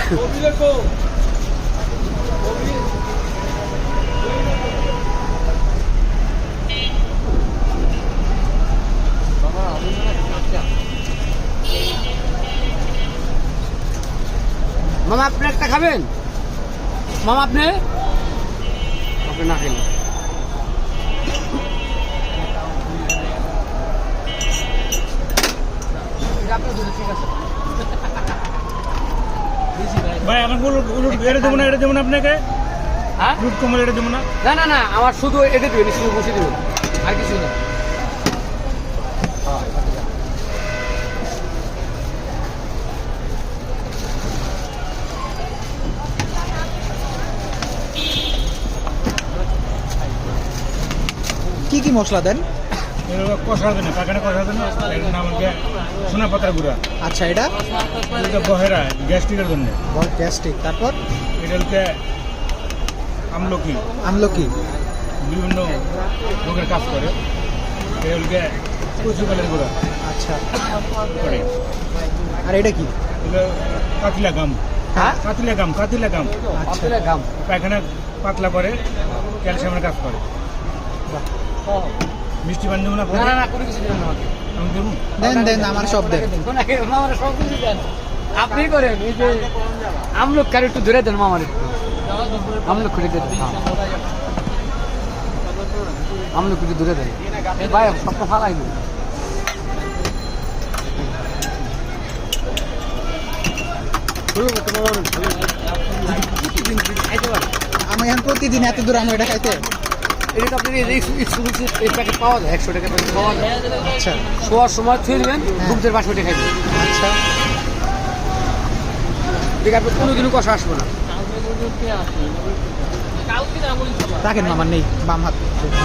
মামা আপনি একটা খাবেন? মামা আপনি না খেলেন ঠিক আছে ভাই আমার এটা দেবো না, এটা দেবো না আপনাকে। হ্যাঁ রুট কমল এটা দেবো না। না না না আমার শুধু এটা দেবেন, শুধু বসে দেবেন, আর কিছু না। কি কি মশলা দেন? এটা কষা হবে না, পাখানে কষা হবে না। এর নাম হচ্ছে সোনা পাতার গুঁড়া। আচ্ছা, এটা এটা বহেরা গ্যাস্ট্রিকের জন্য। গ্যাস্ট্রিক। তারপর এটা হচ্ছে আমলকি, আমলকি। বিভিন্ন রোগের কাজ করে। এটা হচ্ছে কচুকালের গুঁড়া আচ্ছা, করে। আর এটা কি? এটা কাতিলা গাম। হ্যাঁ কাতিলা গাম, কাতিলা গাম আচ্ছা, আপনার ঘাম পায়খানা পাতলা করে, ক্যালসিয়ামের কাজ করে। মিষ্টি পান দেবো না না আপনাকে? না না কোনো কিছু দেবেন না আমাকে। আমি দেবো। দেন দেন, আমার সব দেন। মামার সব কিছু দেন, আপনি করেন। এই যে আমলক কারি একটু ধরে দেন মামার, একটু আমলক করে দেন। আমলক একটু ধরে দেন ভাই, স্বপ্ন ফালাই দেন। আমি এখন প্রতিদিন এত দূর আমি এটা খাইতে? এটা তো আপনি এই প্যাকেট পাওয়া যায়, 100 টাকা প্যাকেট পাওয়া যায়। আচ্ছা শোয়ার সময় থুয়ে নেবেন, ঘুমতে 5 মিনিটে খাইবেন। আচ্ছা, দেখে আপনি কোনোদিনও কষা আসবো না। রাখেন, আমার নেই বাম হাত।